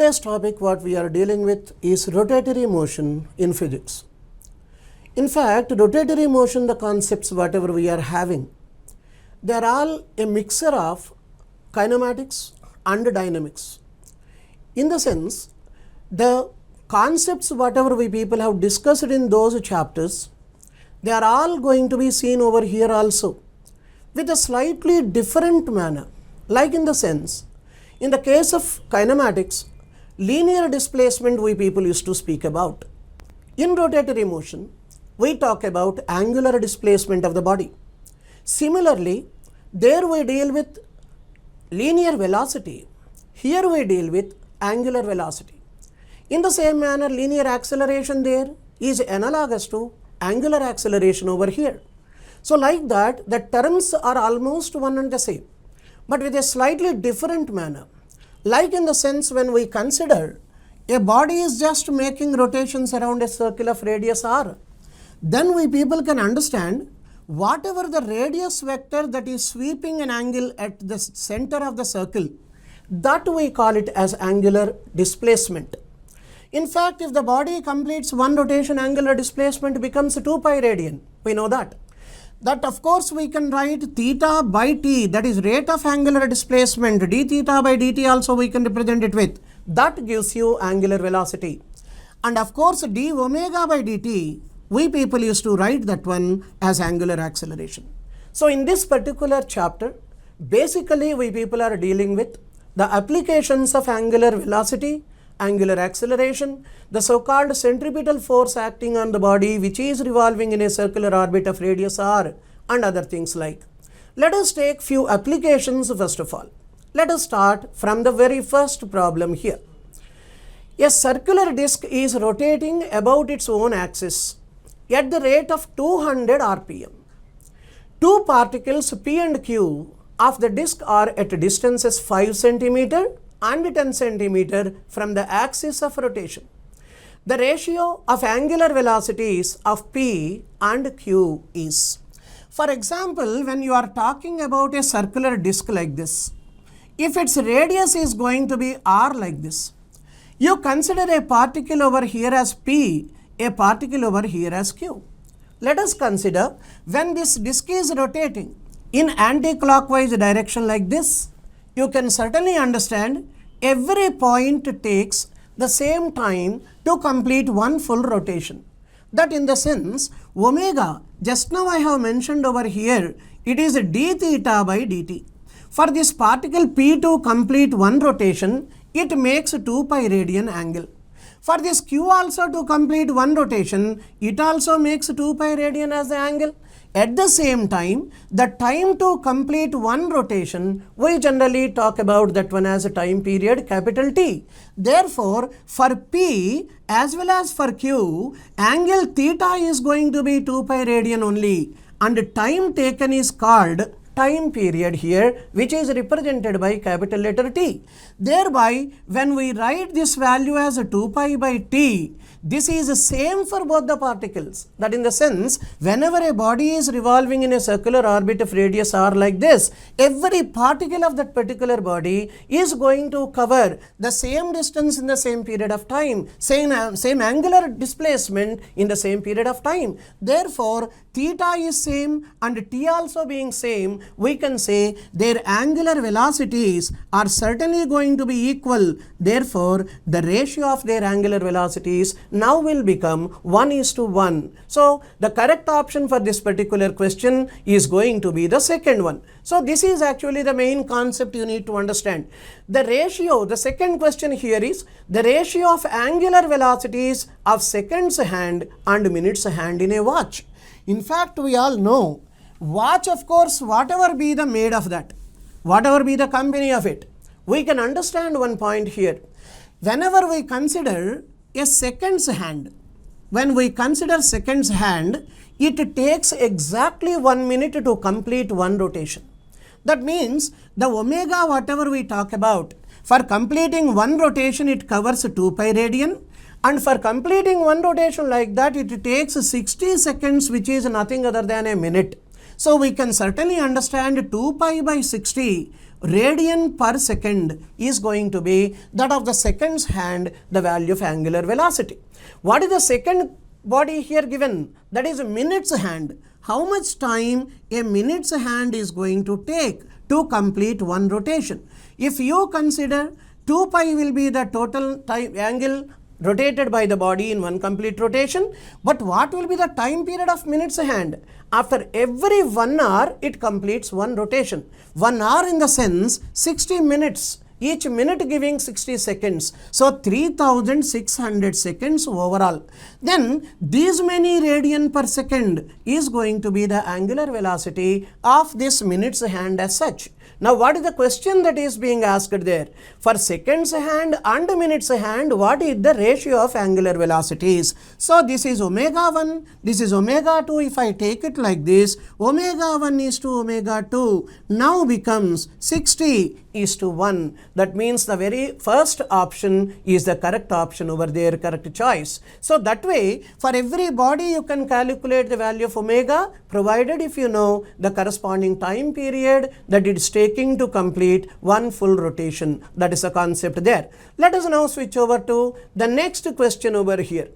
Today's topic what we are dealing with is rotatory motion in physics. In fact, rotatory motion, the concepts whatever we are having, they are all a mixture of kinematics and dynamics. In the sense, the concepts whatever we people have discussed in those chapters, they are all going to be seen over here also with a slightly different manner. Like in the sense, in the case of kinematics, linear displacement we people used to speak about. In rotatory motion, we talk about angular displacement of the body. Similarly, there we deal with linear velocity. Here we deal with angular velocity. In the same manner, linear acceleration there is analogous to angular acceleration over here. So like that, the terms are almost one and the same, but with a slightly different manner. Like in the sense when we consider a body is just making rotations around a circle of radius r, then we people can understand whatever the radius vector that is sweeping an angle at the center of the circle, that we call it as angular displacement. In fact, if the body completes one rotation, angular displacement becomes 2 pi radian. We know that. That of course we can write theta by t, that is rate of angular displacement, d theta by dt also we can represent it with. That gives you angular velocity. And of course d omega by dt, we people used to write that one as angular acceleration. So in this particular chapter, basically we people are dealing with the applications of angular velocity, angular acceleration, the so-called centripetal force acting on the body which is revolving in a circular orbit of radius r, and other things like. Let us take few applications first of all. Let us start from the very first problem here. A circular disc is rotating about its own axis at the rate of 200 rpm. Two particles P and Q of the disc are at distances 5 cm and 10 cm from the axis of rotation. The ratio of angular velocities of P and Q is. For example, when you are talking about a circular disc like this, if its radius is going to be r like this, you consider a particle over here as P, a particle over here as Q. Let us consider when this disc is rotating in anti-clockwise direction like this, you can certainly understand every point takes the same time to complete one full rotation. That in the sense, omega, just now I have mentioned over here, it is d theta by dt. For this particle P to complete one rotation, it makes 2 pi radian angle. For this Q also to complete one rotation, it also makes 2 pi radian as the angle. At the same time, the time to complete one rotation, we generally talk about that one as a time period capital T. Therefore, for P as well as for Q, angle theta is going to be 2 pi radian only, and time taken is called time period here, which is represented by capital letter T. Thereby, when we write this value as a 2 pi by T, this is the same for both the particles. That in the sense, whenever a body is revolving in a circular orbit of radius r like this, every particle of that particular body is going to cover the same distance in the same period of time, same angular displacement in the same period of time. Therefore, theta is same and t also being same, we can say their angular velocities are certainly going to be equal. Therefore, the ratio of their angular velocities now will become 1:1. So, the correct option for this particular question is going to be the second one. So, this is actually the main concept you need to understand. The ratio, the second question here is the ratio of angular velocities of seconds hand and minutes hand in a watch. In fact, we all know watch, of course, whatever be the made of that, whatever be the company of it, we can understand one point here. Whenever we consider a seconds hand, when we consider seconds hand, it takes exactly 1 minute to complete one rotation. That means the omega whatever we talk about, for completing one rotation it covers 2 pi radian, and for completing one rotation like that it takes 60 seconds, which is nothing other than a minute. So we can certainly understand 2 pi by 60 radian per second is going to be that of the second's hand, the value of angular velocity. What is the second body here given? That is a minute's hand. How much time a minute's hand is going to take to complete one rotation? If you consider 2 pi will be the total time angle rotated by the body in one complete rotation, but what will be the time period of minute's hand? After every 1 hour, it completes one rotation. 1 hour in the sense 60 minutes, each minute giving 60 seconds. So 3600 seconds overall. Then these many radian per second is going to be the angular velocity of this minute's hand as such. Now what is the question that is being asked there? For seconds hand and minutes hand, what is the ratio of angular velocities? So this is omega 1, this is omega 2. If I take it like this, omega 1 is to omega 2 now becomes 60:1. That means the very first option is the correct option over there, correct choice. So that way for every body you can calculate the value of omega, provided if you know the corresponding time period that it is taking to complete one full rotation. That is a concept there. Let us now switch over to the next question over here.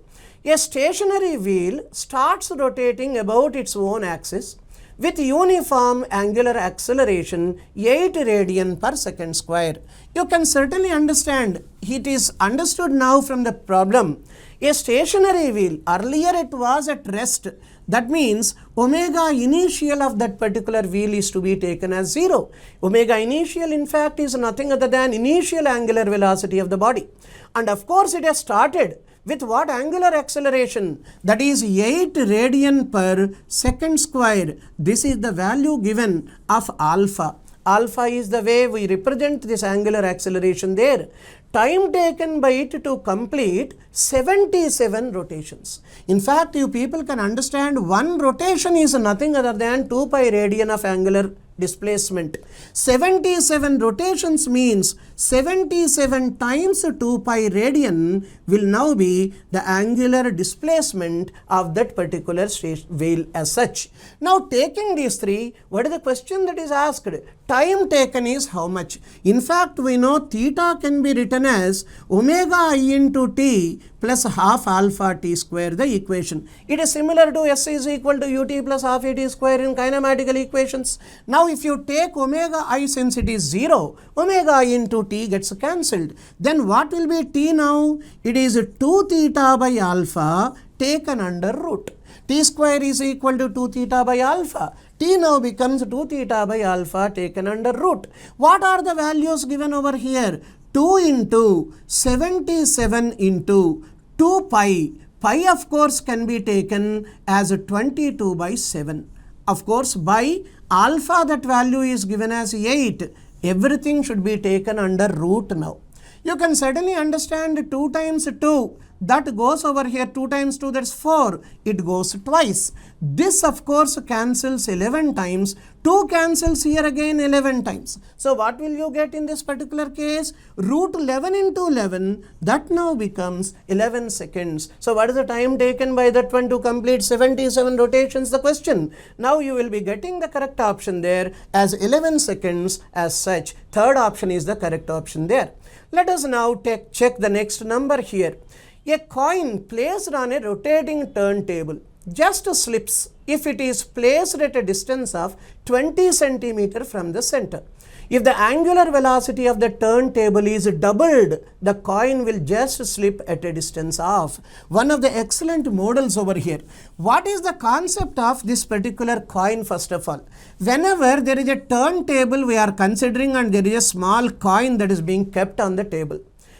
A stationary wheel starts rotating about its own axis with uniform angular acceleration 8 radian per second square. You can certainly understand, it is understood now from the problem. A stationary wheel, earlier it was at rest. That means omega initial of that particular wheel is to be taken as 0. Omega initial in fact is nothing other than initial angular velocity of the body. And of course it has started with what angular acceleration? That is 8 radian per second square. This is the value given of alpha. Alpha is the way we represent this angular acceleration there. Time taken by it to complete 77 rotations. In fact, you people can understand one rotation is nothing other than 2 pi radian of angular displacement. 77 rotations means 77 times 2 pi radian will now be the angular displacement of that particular wheel as such. Now taking these three, what is the question that is asked? Time taken is how much? In fact, we know theta can be written as omega I into t plus half alpha t square, the equation. It is similar to S is equal to ut plus half at square in kinematical equations. Now if you take omega I, since it is 0, omega I into t gets cancelled. Then what will be t now? It is 2 theta by alpha taken under root. T square is equal to 2 theta by alpha. T now becomes 2 theta by alpha taken under root. What are the values given over here? 2 into 77 into 2 pi. Pi of course can be taken as 22 by 7. Of course by alpha that value is given as 8. Everything should be taken under root now. You can certainly understand 2 times 2. That goes over here, 2 times 2, that's 4. It goes twice. This of course cancels 11 times. 2 cancels here again 11 times. So what will you get in this particular case? Root 11 into 11, that now becomes 11 seconds. So what is the time taken by that one to complete 77 rotations? The question. Now you will be getting the correct option there as 11 seconds as such. Third option is the correct option there. Let us now check the next number here. A coin placed on a rotating turntable just slips if it is placed at a distance of 20 centimeters from the center. If the angular velocity of the turntable is doubled, the coin will just slip at a distance of. One of the excellent models over here. What is the concept of this particular coin first of all? Whenever there is a turntable we are considering and there is a small coin that is being kept on the table.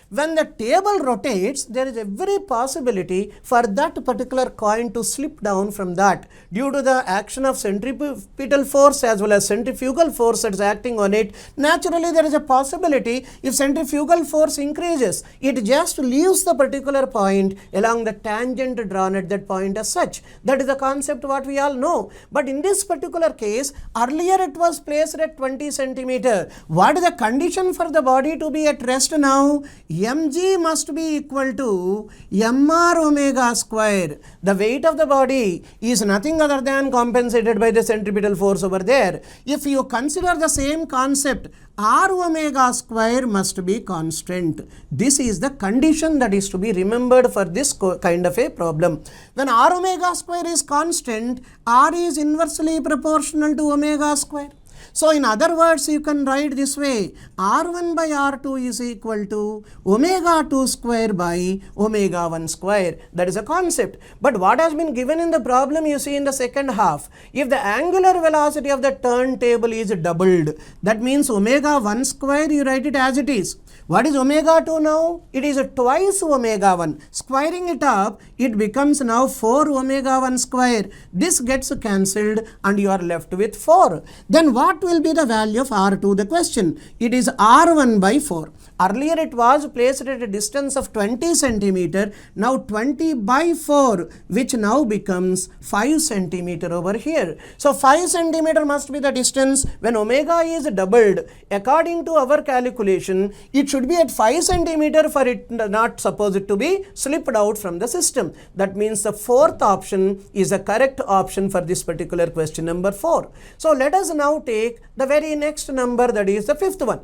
When the table rotates, there is every possibility for that particular coin to slip down from that due to the action of centripetal force as well as centrifugal force that is acting on it. Naturally, there is a possibility if centrifugal force increases, it just leaves the particular point along the tangent drawn at that point as such. That is the concept what we all know. But in this particular case, earlier it was placed at 20 centimeters. What is the condition for the body to be at rest now? mg must be equal to mr omega square. The weight of the body is nothing other than compensated by the centripetal force over there. If you consider the same concept, r omega square must be constant. This is the condition that is to be remembered for this kind of a problem. When r omega square is constant, r is inversely proportional to omega square. So in other words, you can write this way, r1 by r2 is equal to omega 2 square by omega 1 square. That is a concept. But what has been given in the problem, you see in the second half, if the angular velocity of the turntable is doubled, that means omega 1 square, you write it as it is. What is omega 2 now? It is twice omega 1. Squaring it up, it becomes now 4 omega 1 square. This gets cancelled and you are left with 4. Then what will be the value of R2? The question. It is R1 by 4. Earlier it was placed at a distance of 20 centimeter. Now 20 by 4, which now becomes 5 centimeter over here. So 5 centimeter must be the distance. When omega is doubled, according to our calculation, it should be at 5 centimeter for it not supposed to be slipped out from the system. That means the fourth option is the correct option for this particular question number 4. So let us now take the very next number, that is the fifth one.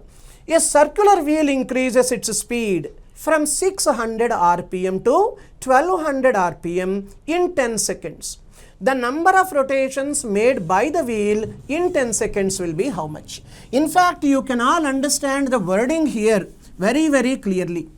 A circular wheel increases its speed from 600 rpm to 1200 rpm in 10 seconds. The number of rotations made by the wheel in 10 seconds will be how much? In fact, you can all understand the wording here very clearly.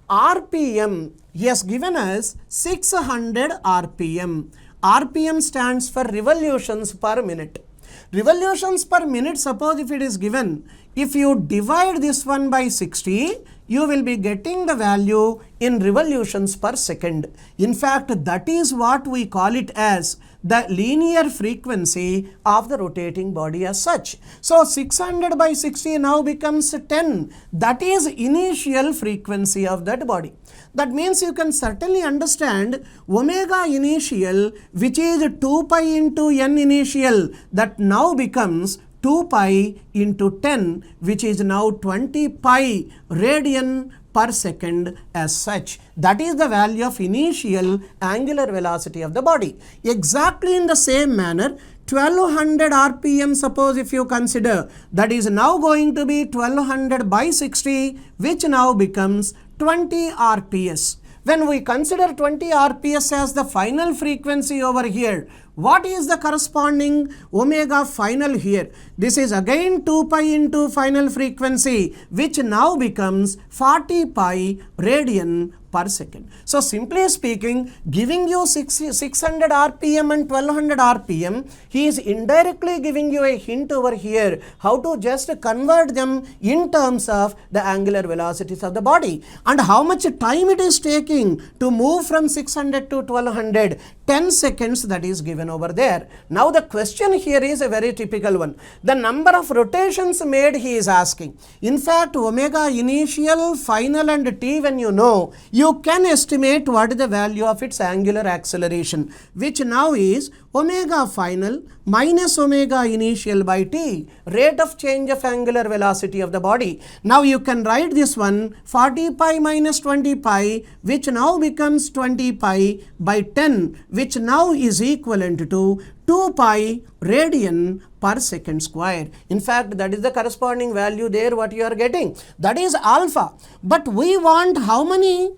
RPM, he has given us 600 RPM. RPM stands for revolutions per minute. Revolutions per minute, suppose if it is given, if you divide this one by 60, you will be getting the value in revolutions per second. In fact, that is what we call it as the linear frequency of the rotating body as such. So 600 by 60 now becomes 10. That is initial frequency of that body. That means you can certainly understand omega initial, which is 2 pi into n initial, that now becomes 2 pi into 10, which is now 20 pi radian per second as such. That is the value of initial angular velocity of the body. Exactly in the same manner, 1200 rpm, suppose if you consider, that is now going to be 1200 by 60, which now becomes 20 rps. When we consider 20 rps as the final frequency over here, what is the corresponding omega final here? This is again 2 pi into final frequency, which now becomes 40 pi radian per second. So simply speaking, giving you 600 rpm and 1200 rpm, he is indirectly giving you a hint over here how to just convert them in terms of the angular velocities of the body and how much time it is taking to move from 600 to 1200. 10 seconds that is given over there. Now the question here is a very typical one. The number of rotations made he is asking. In fact, omega initial, final and t, when you know, you can estimate what is the value of its angular acceleration, which now is omega final minus omega initial by t, rate of change of angular velocity of the body. Now you can write this one 40 pi minus 20 pi, which now becomes 20 pi by 10, which now is equivalent to 2 pi radian per second square. In fact, that is the corresponding value there what you are getting. That is alpha. But we want how many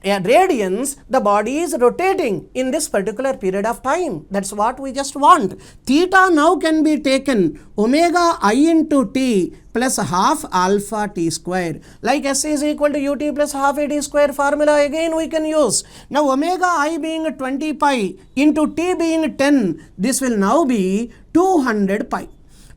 radians the body is rotating in this particular period of time. That's what we just want. Theta now can be taken omega I into t plus half alpha t square. Like S is equal to ut plus half a t square formula again we can use. Now omega I being 20 pi into t being 10, this will now be 200 pi.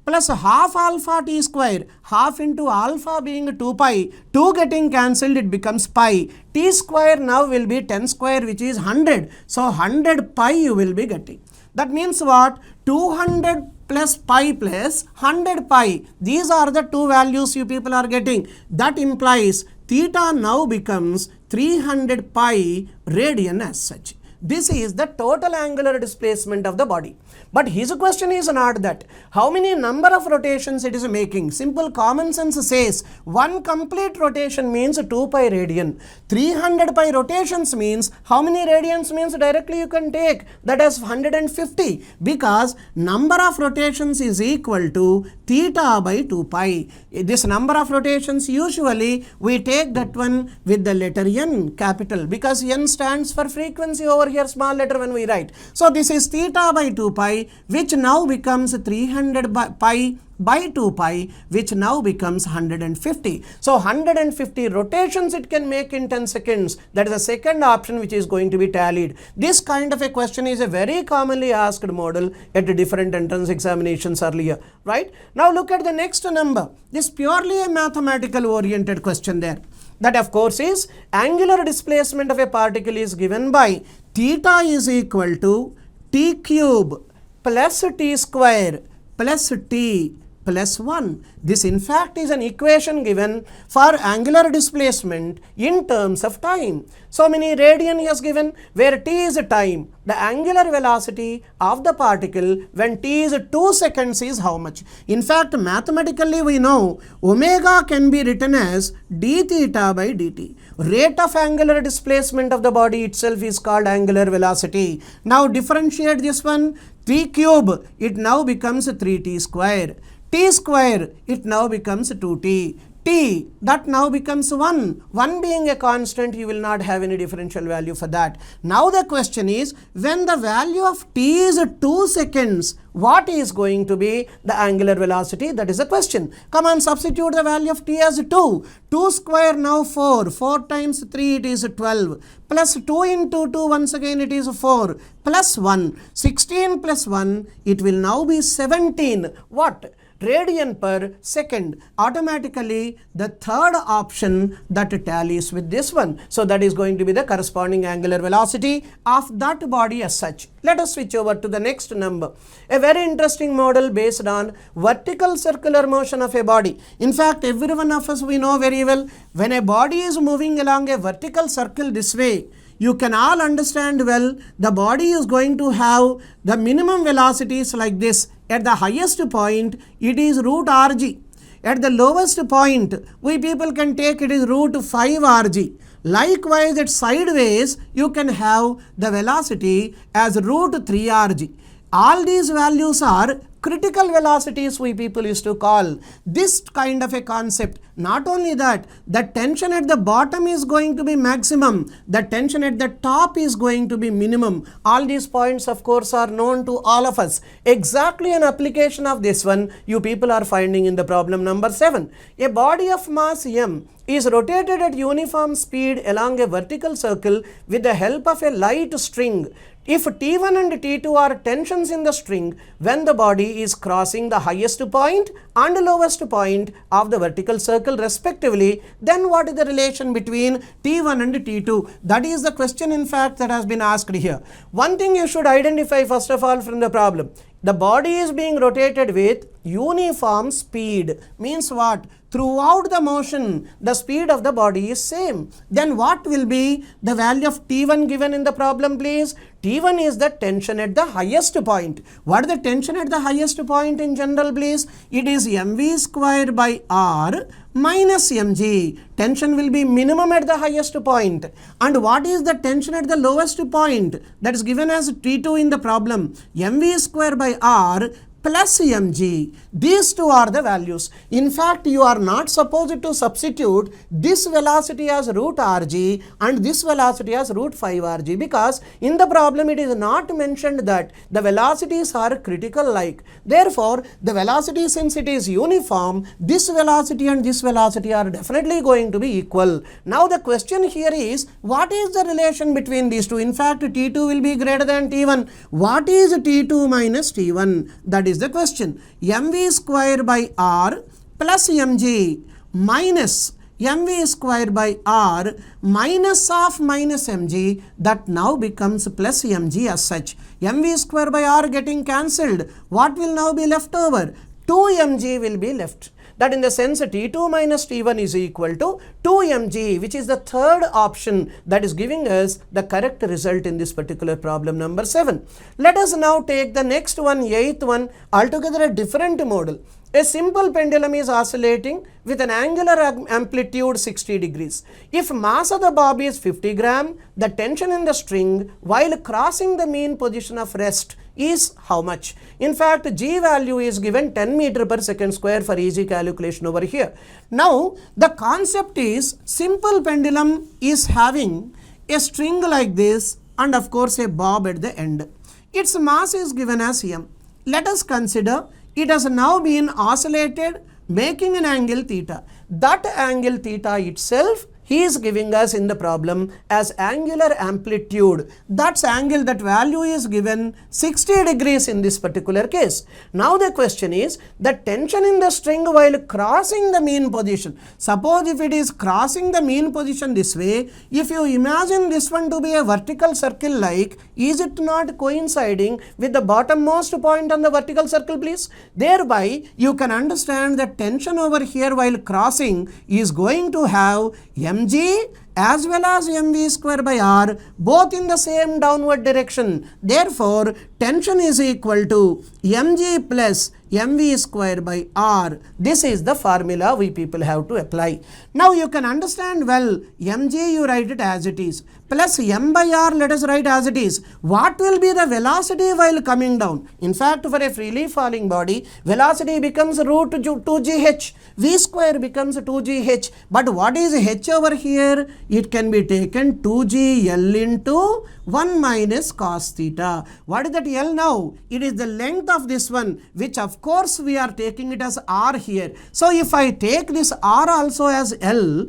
Plus half alpha t square, half into alpha being 2 pi, 2 getting cancelled, it becomes pi. T square now will be 10 square, which is 100. So 100 pi you will be getting. That means what? 200 plus pi plus 100 pi. These are the two values you people are getting. That implies theta now becomes 300 pi radian as such. This is the total angular displacement of the body. But his question is not that. How many number of rotations it is making? Simple common sense says one complete rotation means 2 pi radian. 300 pi rotations means how many radians means directly you can take that as 150, because number of rotations is equal to theta by 2 pi. This number of rotations usually we take that one with the letter n, capital, because n stands for frequency over here, small letter when we write. So this is theta by 2 pi, which now becomes 300 pi by 2 pi, which now becomes 150. So 150 rotations it can make in 10 seconds. That is the second option which is going to be tallied. This kind of a question is a very commonly asked model at different entrance examinations earlier, right? Now look at the next number. This purely a mathematical oriented question there. That of course is angular displacement of a particle is given by theta is equal to t cube plus t square plus t plus 1. This in fact is an equation given for angular displacement in terms of time. So many radian he has given, where t is time. The angular velocity of the particle when t is 2 seconds is how much? In fact, mathematically we know omega can be written as d theta by dt. Rate of angular displacement of the body itself is called angular velocity. Now differentiate this one. 3 cube, it now becomes 3t square. T square, it now becomes 2t. T, that now becomes 1. 1 being a constant, you will not have any differential value for that. Now the question is, when the value of t is 2 seconds, what is going to be the angular velocity? That is the question. Come on, substitute the value of t as 2. 2 square now 4. 4 times 3 it is 12. Plus 2 into 2 once again it is 4. Plus 1. 16 plus 1, it will now be 17. What? Radian per second. Automatically the third option that tallies with this one. So that is going to be the corresponding angular velocity of that body as such. Let us switch over to the next number. A very interesting model based on vertical circular motion of a body. In fact, every one of us we know very well, when a body is moving along a vertical circle this way, you can all understand well the body is going to have the minimum velocities like this. At the highest point, it is root rg. At the lowest point, we people can take it is root 5 rg. Likewise, at sideways, you can have the velocity as root 3 rg. All these values are critical velocities we people used to call. This kind of a concept. Not only that, the tension at the bottom is going to be maximum, the tension at the top is going to be minimum. All these points of course are known to all of us. Exactly an application of this one you people are finding in the problem number 7. A body of mass m is rotated at uniform speed along a vertical circle with the help of a light string. If T1 and T2 are tensions in the string when the body is crossing the highest point and lowest point of the vertical circle respectively, then what is the relation between T1 and T2? That is the question in fact that has been asked here. One thing you should identify first of all from the problem. The body is being rotated with uniform speed. Means what? Throughout the motion, the speed of the body is same. Then what will be the value of T1 given in the problem, please? T1 is the tension at the highest point. What is the tension at the highest point in general, please? It is mv square by r minus mg. Tension will be minimum at the highest point. And what is the tension at the lowest point? That is given as T2 in the problem. mv square by r plus mg. These two are the values. In fact, you are not supposed to substitute this velocity as root rg and this velocity as root 5 rg, because in the problem it is not mentioned that the velocities are critical like. Therefore, the velocity, since it is uniform, this velocity and this velocity are definitely going to be equal. Now the question here is, what is the relation between these two? In fact, T2 will be greater than T1. What is T2 minus T1? That is the question. mv square by r plus mg minus mv square by r minus of minus mg, that now becomes plus mg as such. mv square by r getting cancelled. What will now be left over? 2 mg will be left. That in the sense T2 minus T1 is equal to 2 mg, which is the third option that is giving us the correct result in this particular problem number 7. Let us now take the next one, 8th one, altogether a different model. A simple pendulum is oscillating with an angular amplitude 60 degrees. If mass of the bob is 50 gram, the tension in the string while crossing the mean position of rest is how much? In fact, G value is given 10 meter per second square for easy calculation over here. Now, the concept is simple pendulum is having a string like this and of course a bob at the end. Its mass is given as m. Let us consider it has now been oscillated making an angle theta. That angle theta itself he is giving us in the problem as angular amplitude. That's angle, that value is given 60 degrees in this particular case. Now the question is the tension in the string while crossing the mean position. Suppose if it is crossing the mean position this way, if you imagine this one to be a vertical circle like, is it not coinciding with the bottommost point on the vertical circle, please? Thereby you can understand that tension over here while crossing is going to have mg as well as mv square by r both in the same downward direction. Therefore, tension is equal to mg plus mv square by r. This is the formula we people have to apply. Now you can understand well, mg you write it as it is, plus m by r let us write as it is. What will be the velocity while coming down? In fact, for a freely falling body, velocity becomes root 2gh, v square becomes 2gh. But what is h over here? It can be taken 2gl into 1 minus cos theta. What is that L now? It is the length of this one, which of course we are taking it as R here. So if I take this R also as L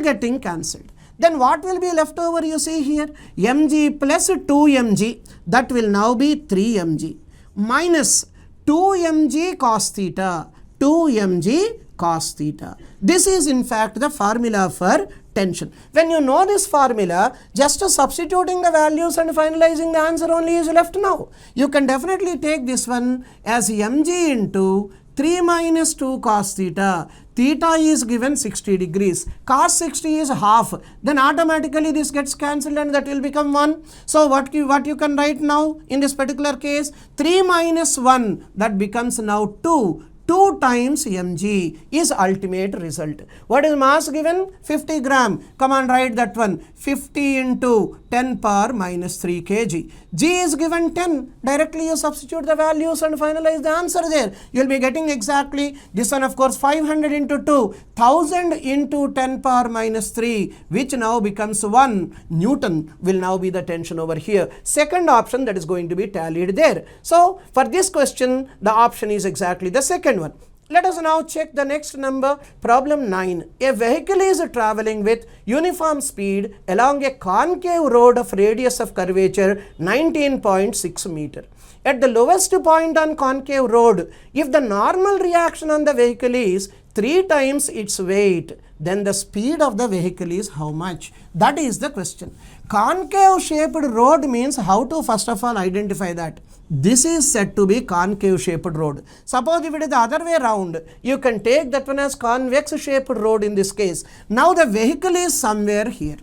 getting cancelled. Then what will be left over, you see here? mg plus 2mg, that will now be 3mg minus 2mg cos theta, 2mg cos theta. This is in fact the formula for tension. When you know this formula, just substituting the values and finalizing the answer only is left now. You can definitely take this one as mg into 3 minus 2 cos theta. Theta is given 60 degrees. Cos 60 is half. Then automatically this gets cancelled and that will become 1. So what you can write now in this particular case? 3 minus 1, that becomes now 2. 2 times mg is ultimate result. What is mass given? 50 gram. Come on, write that one. 50 into 10 power minus 3 kg. G is given 10. Directly you substitute the values and finalize the answer there. You will be getting exactly this one, of course, 500 into 2, 1000 into 10 power minus 3, which now becomes 1 Newton will now be the tension over here. Second option that is going to be tallied there. So for this question, the option is exactly the second one. Let us now check the next number, problem 9. A vehicle is traveling with uniform speed along a concave road of radius of curvature 19.6 meter. At the lowest point on concave road, if the normal reaction on the vehicle is 3 times its weight, then the speed of the vehicle is how much? That is the question. Concave shaped road means how to first of all identify that. This is said to be concave shaped road. Suppose if it is the other way around, you can take that one as convex shaped road in this case. Now the vehicle is somewhere here.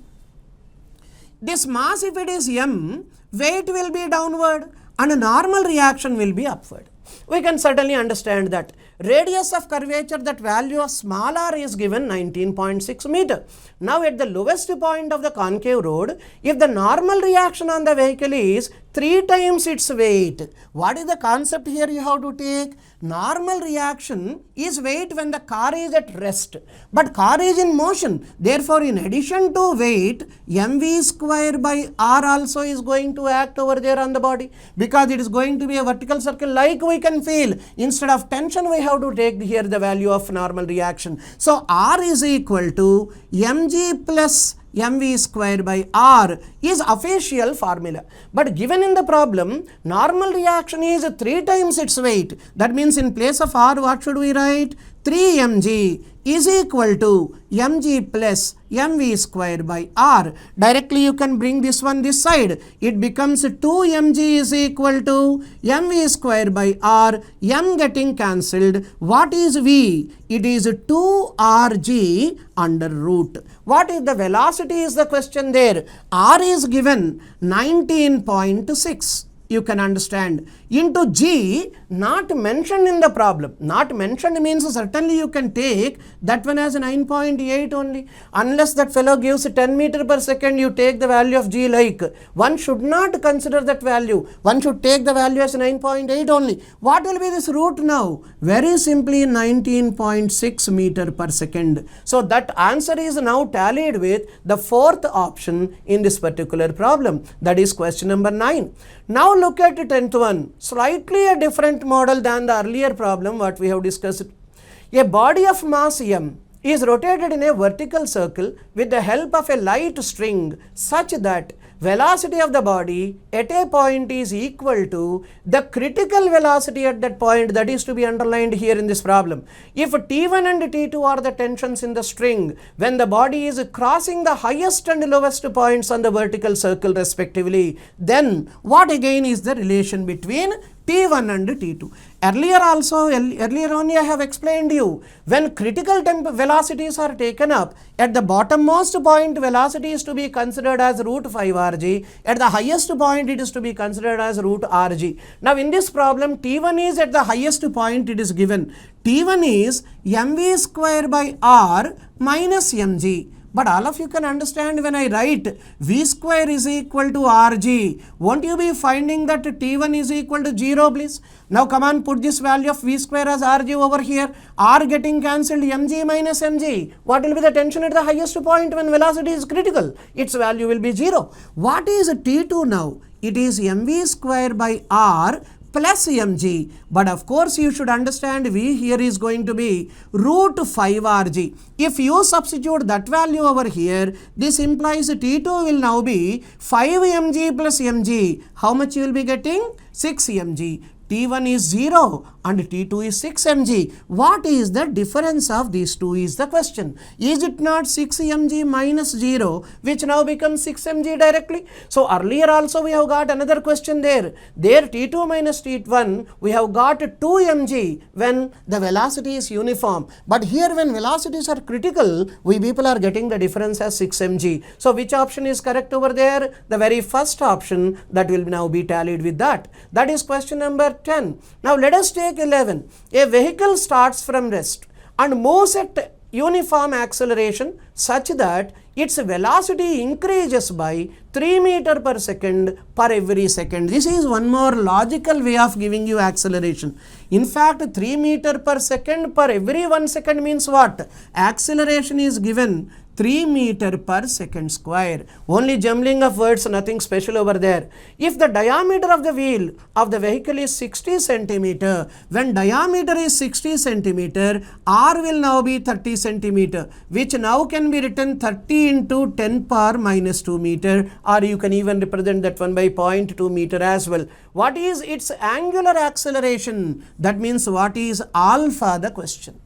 This mass, if it is m, weight will be downward and a normal reaction will be upward. We can certainly understand that. Radius of curvature, that value of small r is given 19.6 meter. Now at the lowest point of the concave road, if the normal reaction on the vehicle is 3 times its weight, what is the concept here you have to take? Normal reaction is weight when the car is at rest, but car is in motion. Therefore, in addition to weight, mv square by r also is going to act over there on the body, because it is going to be a vertical circle like we can feel. Instead of tension, we have to take here the value of normal reaction. So r is equal to mg plus mv square by r is official formula. But given in the problem, normal reaction is 3 times its weight. That means in place of r, what should we write? 3 mg is equal to mg plus mv square by r. Directly you can bring this one this side. It becomes 2 mg is equal to mv square by r, m getting cancelled. What is v? It is 2 rg under root. What is the velocity is the question there. R is given 19.6. You can understand, into g, not mentioned in the problem. Not mentioned means certainly you can take that one as 9.8 only. Unless that fellow gives 10 meter per second, you take the value of g like. One should not consider that value. One should take the value as 9.8 only. What will be this root now? Very simply 19.6 meter per second. So that answer is now tallied with the fourth option in this particular problem. That is question number 9. Now look at the 10th one. Slightly a different model than the earlier problem what we have discussed. A body of mass m is rotated in a vertical circle with the help of a light string such that velocity of the body at a point is equal to the critical velocity at that point, that is to be underlined here in this problem. If T1 and T2 are the tensions in the string when the body is crossing the highest and lowest points on the vertical circle respectively, then what again is the relation between T1 and T2? Earlier only I have explained you, when critical velocities are taken up, at the bottommost point velocity is to be considered as root 5 rg, at the highest point it is to be considered as root rg. Now in this problem T1 is at the highest point, it is given T1 is mv square by r minus mg. But all of you can understand when I write v square is equal to rg, won't you be finding that T1 is equal to 0 please? Now come on, put this value of v square as rg over here, r getting cancelled, mg minus mg. What will be the tension at the highest point when velocity is critical? Its value will be 0. What is T2 now? It is mv square by r plus mg, but of course you should understand v here is going to be root 5 rg. If you substitute that value over here, this implies T2 will now be 5 mg plus mg. How much you will be getting? 6 mg. T1 is 0 and T2 is 6 mg. What is the difference of these two is the question. Is it not 6 mg minus 0 which now becomes 6 mg directly? So earlier also we have got another question there. There T2 minus T1 we have got 2 mg when the velocity is uniform. But here when velocities are critical, we people are getting the difference as 6 mg. So which option is correct over there? The very first option that will now be tallied with that. That is question number 10. Now let us take 11. A vehicle starts from rest and moves at uniform acceleration such that its velocity increases by 3 meter per second per every second. This is one more logical way of giving you acceleration. In fact, 3 meter per second per every 1 second means what? Acceleration is given 3 meter per second square. Only jumbling of words, nothing special over there. If the diameter of the wheel of the vehicle is 60 centimeter, when diameter is 60 centimeter, r will now be 30 centimeter, which now can be written 30 into 10 power minus 2 meter, or you can even represent that one by 0.2 meter as well. What is its angular acceleration? That means what is alpha, the question.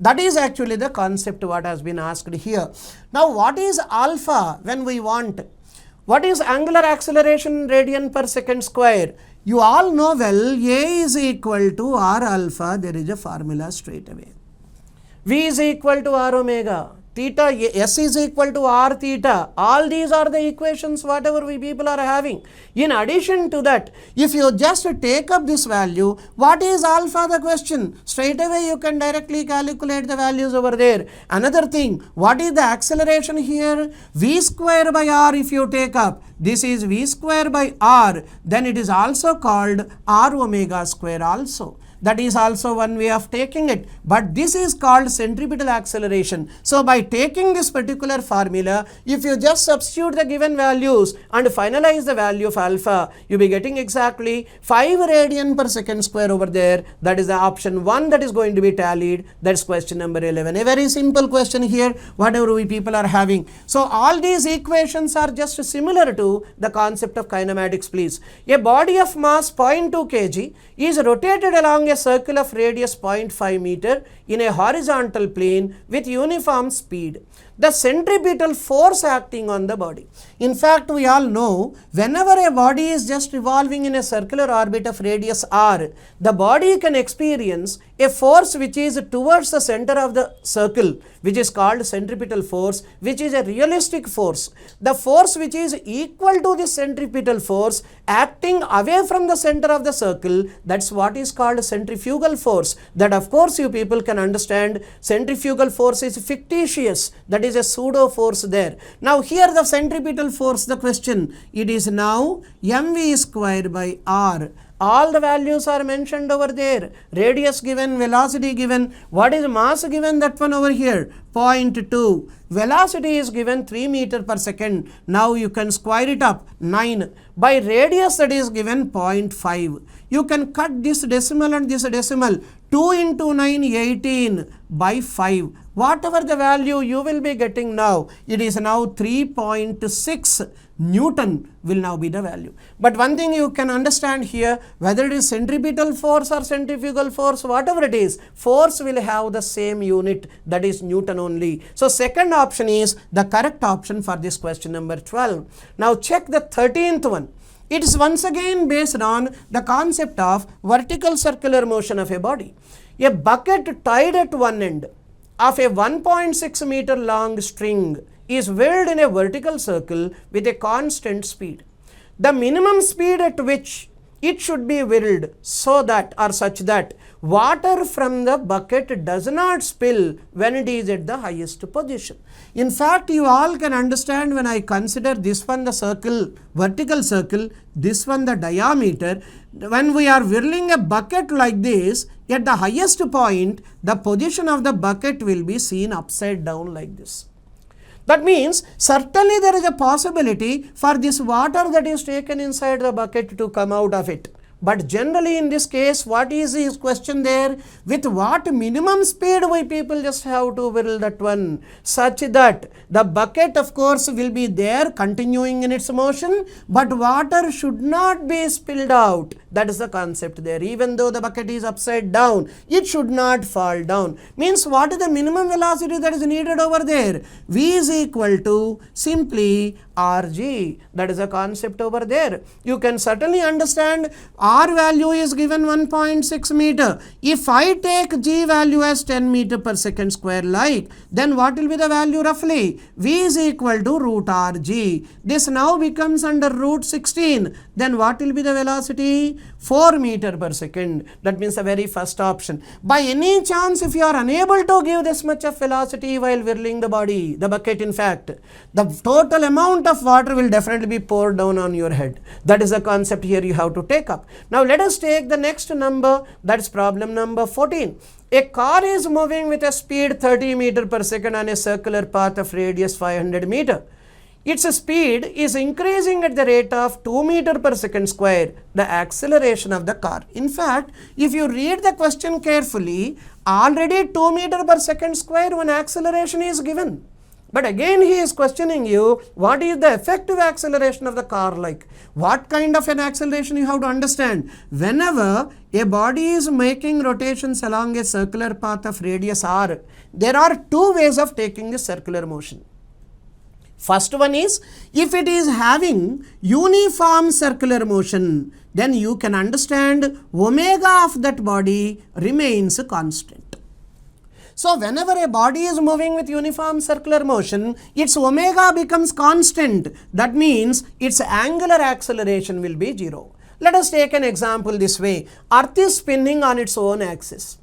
That is actually the concept what has been asked here. Now what is alpha when we want? What is angular acceleration radian per second square? You all know well, A is equal to R alpha, there is a formula straight away. V is equal to R omega. Theta, S is equal to R theta. All these are the equations whatever we people are having. In addition to that, if you just take up this value, what is alpha, the question? Straight away you can directly calculate the values over there. Another thing, what is the acceleration here? V square by R if you take up, this is V square by R, then it is also called R omega square also. That is also one way of taking it, but this is called centripetal acceleration. So by taking this particular formula, if you just substitute the given values and finalize the value of alpha, you will be getting exactly 5 radian per second square over there. That is the option 1 that is going to be tallied. That's question number 11. A very simple question here, whatever we people are having. So all these equations are just similar to the concept of kinematics, please. A body of mass 0.2 kg is rotated along along a circle of radius 0.5 meter in a horizontal plane with uniform speed. The centripetal force acting on the body. In fact, we all know whenever a body is just revolving in a circular orbit of radius r, the body can experience a force which is towards the center of the circle, which is called centripetal force, which is a realistic force. The force which is equal to the centripetal force acting away from the center of the circle, that's what is called centrifugal force. That of course you people can understand centrifugal force is fictitious, that is a pseudo force there. Now here the centripetal force, the question, it is now mv square by r. All the values are mentioned over there. Radius given, velocity given. What is mass given? That one over here, 0.2. Velocity is given 3 meter per second. Now you can square it up, 9. By radius that is given 0.5. You can cut this decimal and this decimal. 2 into 9, 18 by 5. Whatever the value you will be getting now, it is now 3.6 Newton will now be the value. But one thing you can understand here, whether it is centripetal force or centrifugal force, whatever it is, force will have the same unit, that is Newton only. So second option is the correct option for this question number 12. Now check the 13th one. It is once again based on the concept of vertical circular motion of a body. A bucket tied at one end of a 1.6 meter long string is whirled in a vertical circle with a constant speed. The minimum speed at which it should be whirled so that or such that water from the bucket does not spill when it is at the highest position. In fact, you all can understand when I consider this one the circle, vertical circle, this one the diameter. When we are whirling a bucket like this, at the highest point, the position of the bucket will be seen upside down like this. That means certainly there is a possibility for this water that is taken inside the bucket to come out of it. But generally in this case, what is his question there? With what minimum speed we people just have to whirl that one, such that the bucket of course will be there continuing in its motion, but water should not be spilled out. That is the concept there. Even though the bucket is upside down, it should not fall down. Means what is the minimum velocity that is needed over there? V is equal to simply Rg. That is a concept over there. You can certainly understand R value is given 1.6 meter. If I take G value as 10 meter per second square like, then what will be the value roughly? V is equal to root Rg. This now becomes under root 16. Then what will be the velocity? 4 meter per second. That means the very first option. By any chance, if you are unable to give this much of velocity while whirling the body, the bucket in fact, the total amount of water will definitely be poured down on your head. That is the concept here you have to take up. Now let us take the next number, that is problem number 14. A car is moving with a speed 30 meter per second on a circular path of radius 500 meter. Its speed is increasing at the rate of 2 meter per second square, the acceleration of the car. In fact, if you read the question carefully, already 2 meter per second square one acceleration is given. But again he is questioning you, what is the effective acceleration of the car like? What kind of an acceleration you have to understand? Whenever a body is making rotations along a circular path of radius r, there are two ways of taking this circular motion. First one is, if it is having uniform circular motion, then you can understand omega of that body remains constant. So whenever a body is moving with uniform circular motion, its omega becomes constant. That means its angular acceleration will be 0. Let us take an example this way. Earth is spinning on its own axis.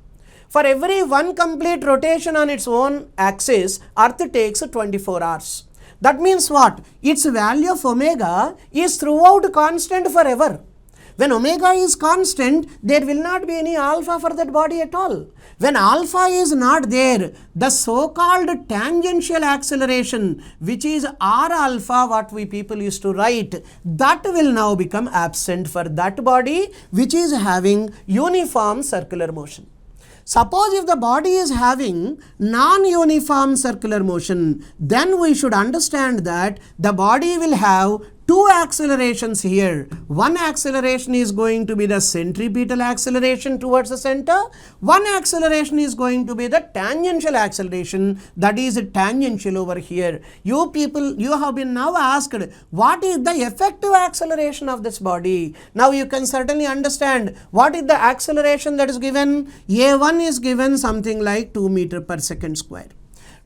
For every one complete rotation on its own axis, Earth takes 24 hours. That means what? Its value of omega is throughout constant forever. When omega is constant, there will not be any alpha for that body at all. When alpha is not there, the so-called tangential acceleration, which is R alpha, what we people used to write, that will now become absent for that body which is having uniform circular motion. Suppose if the body is having non-uniform circular motion, then we should understand that the body will have two accelerations here. One acceleration is going to be the centripetal acceleration towards the center. One acceleration is going to be the tangential acceleration, that is tangential over here. You people, you have been now asked what is the effective acceleration of this body. Now you can certainly understand what is the acceleration that is given. A1 is given something like 2 meter per second square.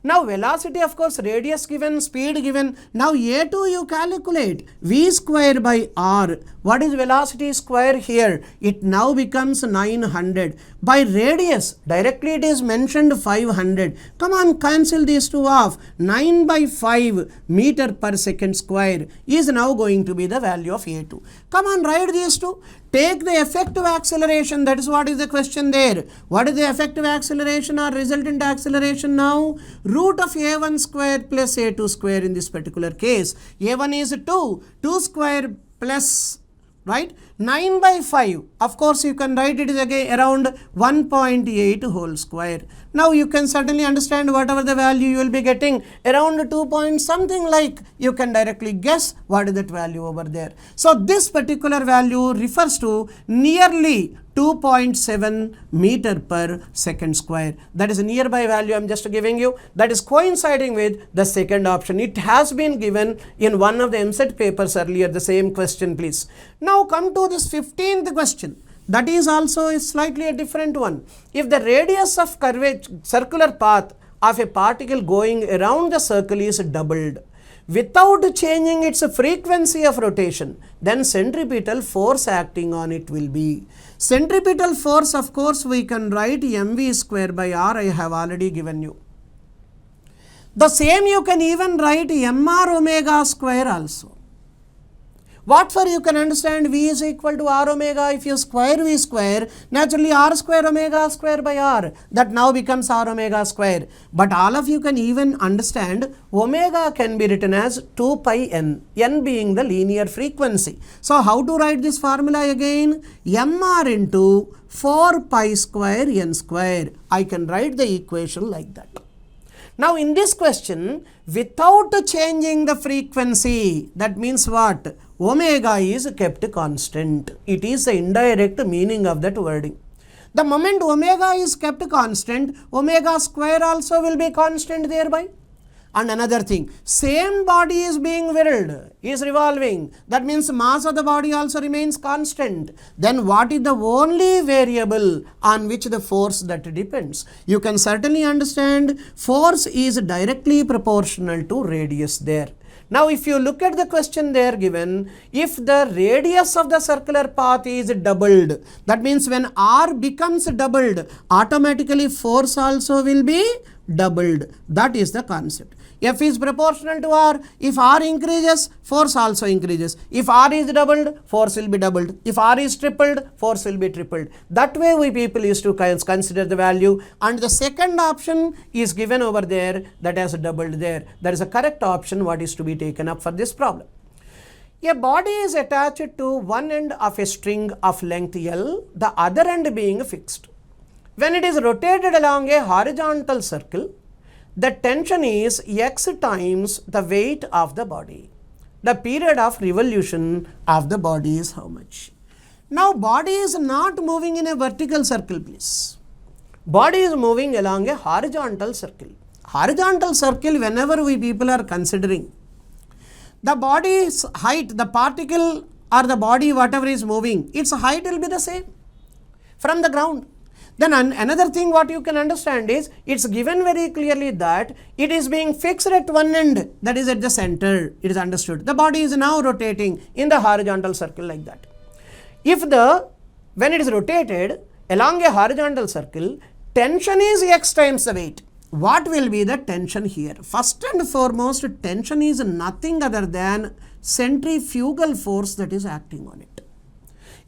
Now velocity, of course, radius given, speed given. Now A2 you calculate V square by R. What is velocity square here? It now becomes 900. By radius, directly it is mentioned 500. Come on, cancel these two off. 9 by 5 meter per second square is now going to be the value of A2. Come on, write these two. Take the effective acceleration, that is what is the question there. What is the effective acceleration or resultant acceleration now? Root of A1 square plus A2 square in this particular case. A1 is 2 square plus, right, 9 by 5. Of course, you can write it is again around 1.8 whole square. Now, you can certainly understand whatever the value you will be getting, around 2 point something like, you can directly guess what is that value over there. So, this particular value refers to nearly 2.7 meter per second square. That is a nearby value I am just giving you. That is coinciding with the second option. It has been given in one of the EAMCET papers earlier, the same question please. Now come to this 15th question. That is also a slightly a different one. If the radius of circular path of a particle going around the circle is doubled without changing its frequency of rotation, then centripetal force acting on it will be. Centripetal force, of course, we can write mv square by r. I have already given you. The same you can even write mr omega square also. What for you can understand V is equal to R omega. If you square V square, naturally R square omega square by R. That now becomes R omega square. But all of you can even understand omega can be written as 2 pi n, n being the linear frequency. So how to write this formula again? mr into 4 pi square n square. I can write the equation like that. Now in this question, without changing the frequency, that means what? Omega is kept constant. It is the indirect meaning of that wording. The moment omega is kept constant, omega square also will be constant thereby. And another thing, same body is being whirled, is revolving. That means mass of the body also remains constant. Then what is the only variable on which the force that depends? You can certainly understand force is directly proportional to radius there. Now, if you look at the question there given, if the radius of the circular path is doubled, that means when R becomes doubled, automatically force also will be doubled. That is the concept. F is proportional to R. If R increases, force also increases. If R is doubled, force will be doubled. If R is tripled, force will be tripled. That way we people used to consider the value, and the second option is given over there, that has doubled there. That is a correct option what is to be taken up for this problem. A body is attached to one end of a string of length L, the other end being fixed. When it is rotated along a horizontal circle, the tension is x times the weight of the body. The period of revolution of the body is how much? Now, body is not moving in a vertical circle, please. Body is moving along a horizontal circle. Horizontal circle, whenever we people are considering, the body's height, the particle or the body, whatever is moving, its height will be the same from the ground. Then another thing what you can understand is, it's given very clearly that it is being fixed at one end, that is at the center. It is understood. The body is now rotating in the horizontal circle like that. When it is rotated along a horizontal circle, tension is x times the weight. What will be the tension here? First and foremost, tension is nothing other than centrifugal force that is acting on it.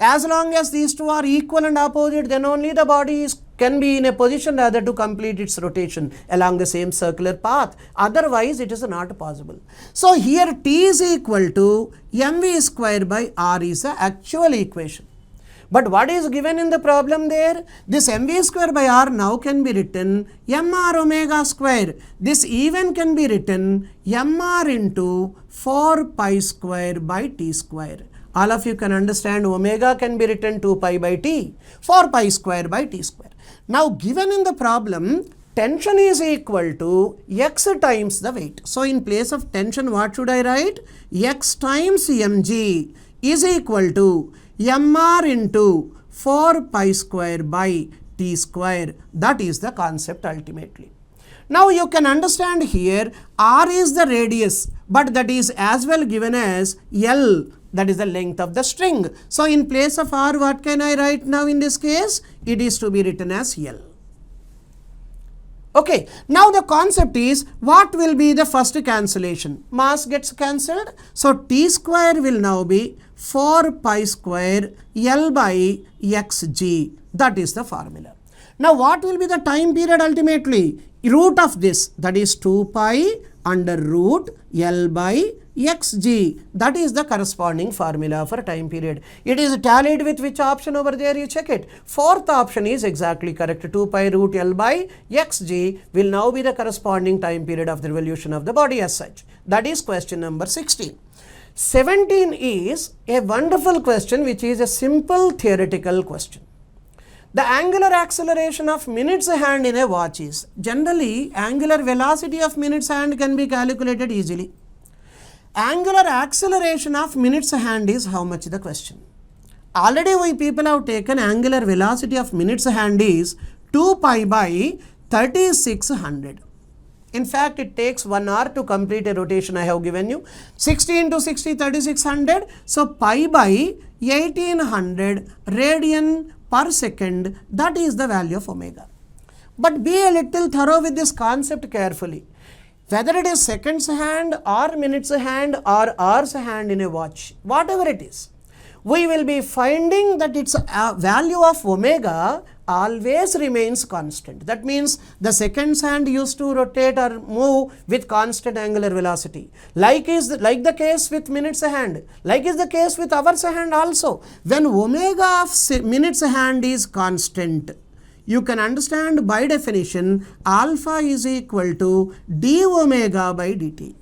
As long as these two are equal and opposite, then only the body can be in a position rather to complete its rotation along the same circular path. Otherwise, it is not possible. So, here T is equal to mv square by r is the actual equation. But what is given in the problem there? This mv square by r now can be written mr omega square. This even can be written mr into 4 pi square by t square. All of you can understand omega can be written 2 pi by t, 4 pi square by t square. Now given in the problem, tension is equal to x times the weight. So in place of tension, what should I write? X times mg is equal to mr into 4 pi square by t square. That is the concept ultimately. Now you can understand here r is the radius, but that is as well given as L, that is the length of the string. So in place of r, what can I write now in this case? It is to be written as L. Okay, now the concept is, what will be the first cancellation? Mass gets cancelled. So t square will now be 4 pi square L by xg. That is the formula. Now what will be the time period ultimately? Root of this, that is 2 pi under root L by xg. That is the corresponding formula for time period. It is tallied with which option over there? You check it. Fourth option is exactly correct. 2 pi root L by xg will now be the corresponding time period of the revolution of the body as such. That is question number 16. 17 is a wonderful question, which is a simple theoretical question. The angular acceleration of minute's hand in a watch is, generally angular velocity of minute's hand can be calculated easily. Angular acceleration of minute's hand is how much the question. Already we people have taken angular velocity of minute's hand is 2 pi by 3600. In fact, it takes 1 hour to complete a rotation I have given you. 60 into 60, 3600. So pi by 1800 radian per second, that is the value of omega. But be a little thorough with this concept carefully. Whether it is seconds hand or minutes hand or hours hand in a watch, whatever it is, we will be finding that its value of omega always remains constant. That means the seconds hand used to rotate or move with constant angular velocity. Like the case with minutes hand, like is the case with hours hand also. When omega of minutes hand is constant, you can understand by definition alpha is equal to d omega by dt.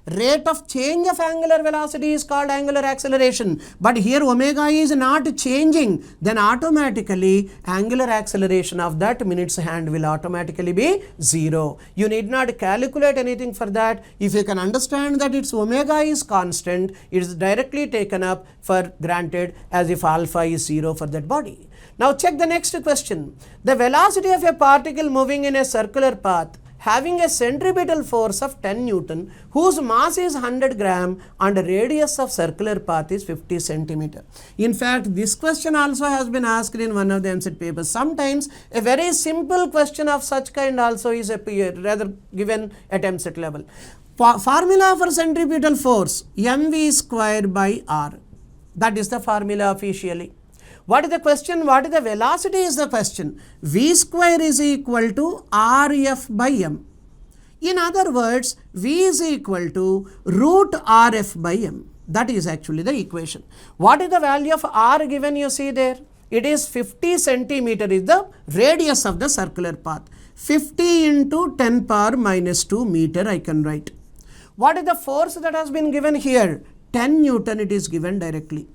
Rate of change of angular velocity is called angular acceleration, but here omega is not changing, then automatically angular acceleration of that minute's hand will automatically be 0. You need not calculate anything for that. If you can understand that its omega is constant, it is directly taken up for granted as if alpha is 0 for that body. Now check the next question. The velocity of a particle moving in a circular path having a centripetal force of 10 Newton, whose mass is 100 gram and radius of circular path is 50 centimeter. In fact, this question also has been asked in one of the EAMCET papers. Sometimes a very simple question of such kind also is rather given at EAMCET level. Formula for centripetal force, mv square by r. That is the formula officially. What is the question? What is the velocity is the question. V square is equal to Rf by m. In other words, V is equal to root Rf by m. That is actually the equation. What is the value of R given? You see there. It is 50 centimeter is the radius of the circular path. 50 into 10 power minus 2 meter I can write. What is the force that has been given here? 10 Newton it is given directly.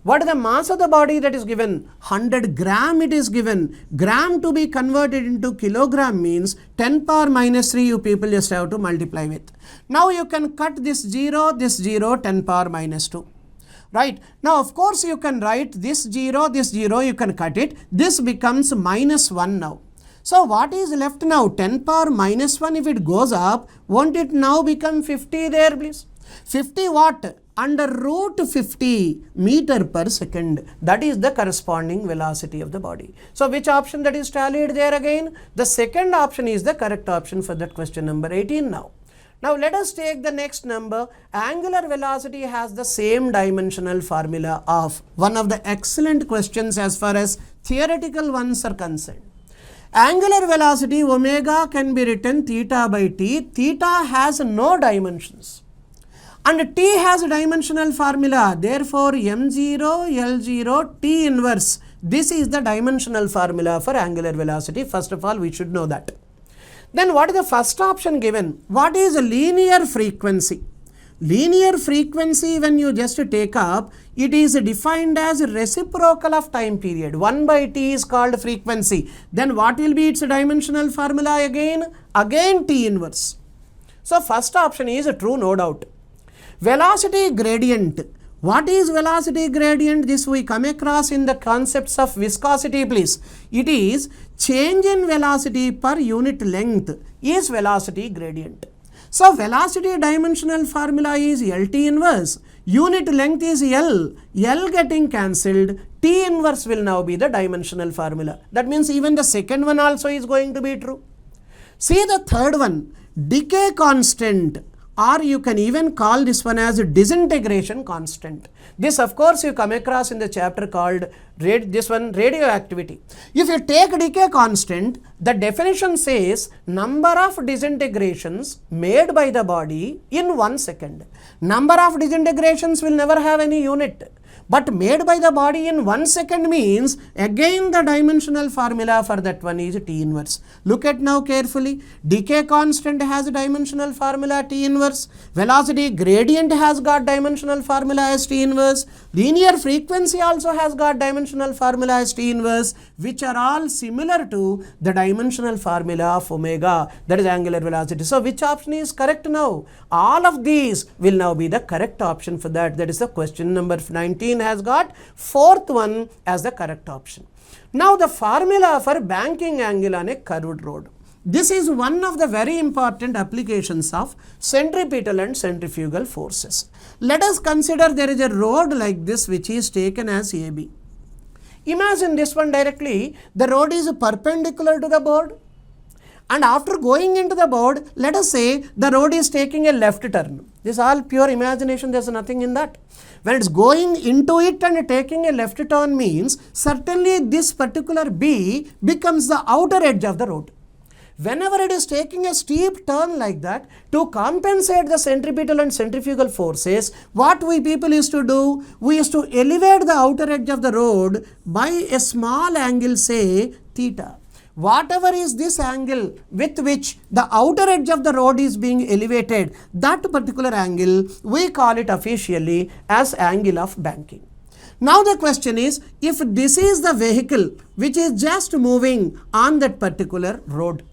What is the mass of the body that is given? 100 gram it is given. Gram to be converted into kilogram means 10 power minus 3 you people just have to multiply with. Now you can cut this 0, 10 power minus 2. Right. Now of course you can write this 0, you can cut it. This becomes minus 1 now. So what is left now? 10 power minus 1 if it goes up, won't it now become 50 there please? 50 what? Under root 50 meter per second. That is the corresponding velocity of the body. So which option that is tallied there again? The second option is the correct option for that question number 18 now. Now let us take the next number. Angular velocity has the same dimensional formula of one of the excellent questions as far as theoretical ones are concerned. Angular velocity omega can be written theta by t. Theta has no dimensions. and T has a dimensional formula. Therefore, M0, L0, T inverse. This is the dimensional formula for angular velocity. First of all, we should know that. Then what is the first option given? What is linear frequency? Linear frequency, when you just take up, it is defined as reciprocal of time period. 1 by T is called frequency. Then what will be its dimensional formula again? Again T inverse. So first option is true, no doubt. Velocity gradient. What is velocity gradient? This we come across in the concepts of viscosity, please. It is change in velocity per unit length is velocity gradient. So velocity dimensional formula is LT inverse. Unit length is L. L getting cancelled. T inverse will now be the dimensional formula. That means even the second one also is going to be true. See the third one, decay constant, or you can even call this one as disintegration constant. This of course you come across in the chapter called radioactivity. If you take decay constant, the definition says number of disintegrations made by the body in 1 second. Number of disintegrations will never have any unit. But made by the body in 1 second means again the dimensional formula for that one is T inverse. Look at now carefully. Decay constant has a dimensional formula T inverse. Velocity gradient has got dimensional formula as T inverse. Linear frequency also has got dimensional formula as T inverse, which are all similar to the dimensional formula of omega, that is angular velocity. So which option is correct now? All of these will now be the correct option for that. That is the question number 19 has got fourth one as the correct option. Now the formula for banking angle on a curved road. This is one of the very important applications of centripetal and centrifugal forces. Let us consider there is a road like this which is taken as AB. Imagine this one directly, the road is perpendicular to the board, and after going into the board, let us say the road is taking a left turn. This is all pure imagination, there is nothing in that. When it is going into it and taking a left turn means certainly this particular B becomes the outer edge of the road. Whenever it is taking a steep turn like that, to compensate the centripetal and centrifugal forces, what we people used to do, we used to elevate the outer edge of the road by a small angle, say theta. Whatever is this angle with which the outer edge of the road is being elevated, that particular angle we call it officially as angle of banking. Now the question is, if this is the vehicle which is just moving on that particular road,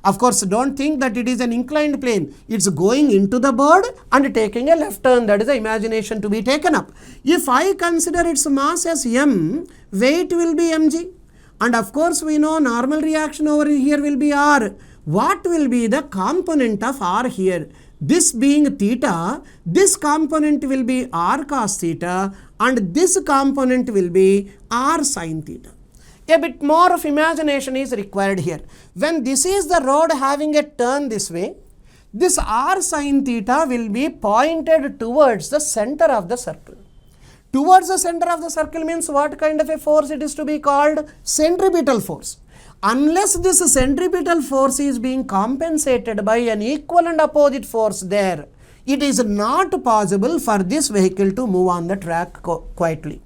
of course don't think that it is an inclined plane, it's going into the board and taking a left turn, that is the imagination to be taken up. If I consider its mass as m, weight will be mg. And of course we know normal reaction over here will be R. What will be the component of R here? This being theta, this component will be R cos theta and this component will be R sin theta. A bit more of imagination is required here. When this is the road having a turn this way, this R sin theta will be pointed towards the center of the circle. Towards the center of the circle means what kind of a force it is to be called? Centripetal force. Unless this centripetal force is being compensated by an equal and opposite force there, it is not possible for this vehicle to move on the track quietly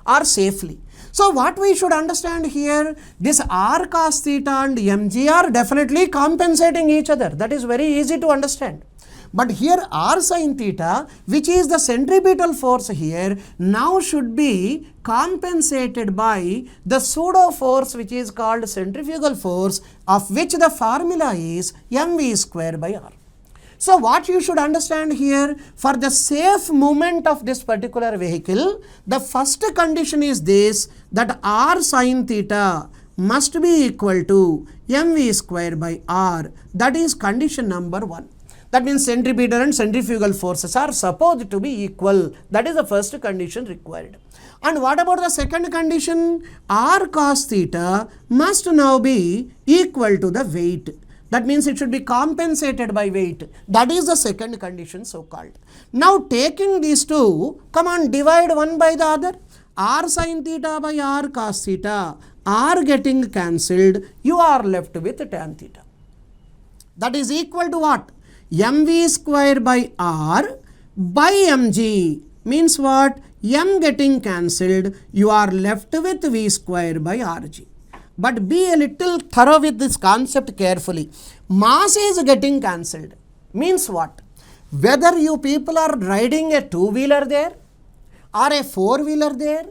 or safely. So what we should understand here, this R cos theta and mg are definitely compensating each other. That is very easy to understand. But here R sin theta, which is the centripetal force here, now should be compensated by the pseudo force which is called centrifugal force, of which the formula is mv square by R. So what you should understand here, for the safe movement of this particular vehicle, the first condition is this, that R sin theta must be equal to mv square by R. That is condition number 1. That means centripetal and centrifugal forces are supposed to be equal. That is the first condition required. And what about the second condition? R cos theta must now be equal to the weight. That means it should be compensated by weight. That is the second condition so called. Now taking these two, come on, divide one by the other. R sin theta by R cos theta. R getting cancelled, you are left with tan theta. That is equal to what? mv square by R. by mg means what? M getting cancelled, you are left with V square by Rg. But be a little thorough with this concept carefully. Mass is getting cancelled means what? Whether you people are riding a two-wheeler there or a four-wheeler there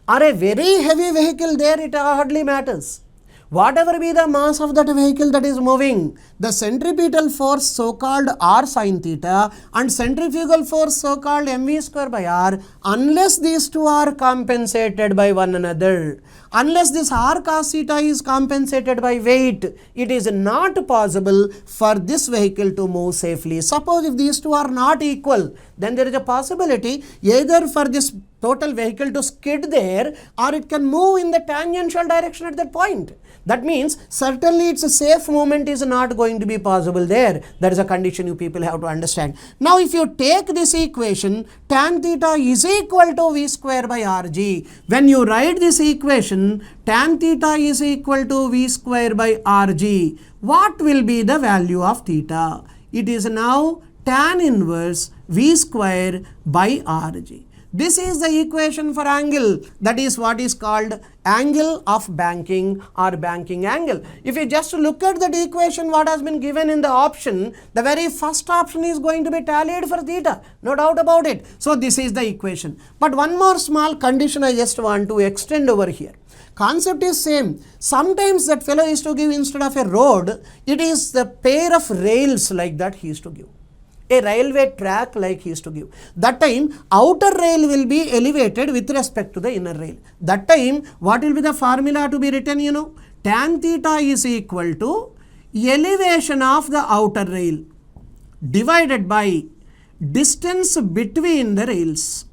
or a very heavy vehicle there, it hardly matters. Whatever be the mass of that vehicle that is moving, the centripetal force so-called R sin theta and centrifugal force so-called mv square by R, unless these two are compensated by one another, unless this R cos theta is compensated by weight, it is not possible for this vehicle to move safely. Suppose if these two are not equal, then there is a possibility either for this total vehicle to skid there or it can move in the tangential direction at that point. That means certainly its a safe movement is not going to be possible there. That is a condition you people have to understand. Now if you take this equation, tan theta is equal to V square by Rg. When you write this equation, tan theta is equal to V square by Rg, what will be the value of theta? It is now tan inverse V square by Rg. This is the equation for angle, that is what is called angle of banking or banking angle. If you just look at that equation what has been given in the option, the very first option is going to be tallied for theta, no doubt about it. So this is the equation. But one more small condition I just want to extend over here. Concept is same. Sometimes that fellow is to give, instead of a road, it is the pair of rails like that he is to give. A railway track like he is to give. That time outer rail will be elevated with respect to the inner rail. That time what will be the formula to be written, you know? Tan theta is equal to elevation of the outer rail divided by distance between the rails.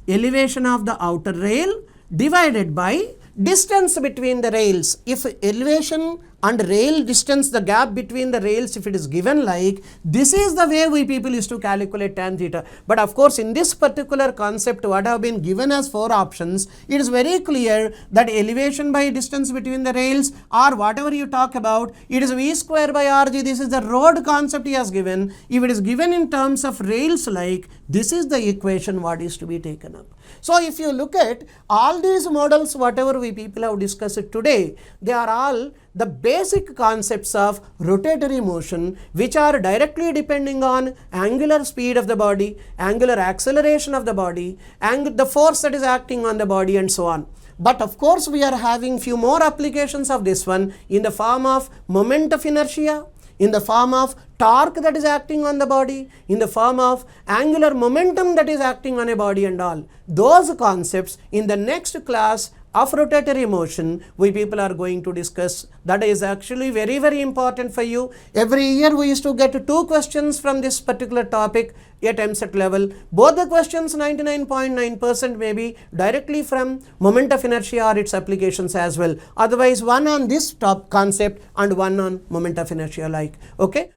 Elevation of the outer rail divided by distance between the rails. If elevation and rail distance, the gap between the rails, if it is given like, this is the way we people used to calculate tan theta. But of course in this particular concept what have been given as four options, it is very clear that elevation by distance between the rails or whatever you talk about, it is V square by Rg. This is the road concept he has given. If it is given in terms of rails like, this is the equation what is to be taken up. So if you look at all these models whatever we people have discussed today, they are all the basic concepts of rotatory motion which are directly depending on angular speed of the body, angular acceleration of the body, and the force that is acting on the body and so on. But of course we are having few more applications of this one in the form of moment of inertia, in the form of torque that is acting on the body, in the form of angular momentum that is acting on a body and all. Those concepts in the next class of rotatory motion we people are going to discuss. That is actually very, very important for you. Every year we used to get 2 questions from this particular topic at EAMCET level. Both the questions 99.9% may be directly from moment of inertia or its applications as well. Otherwise one on this top concept and one on moment of inertia like. Okay.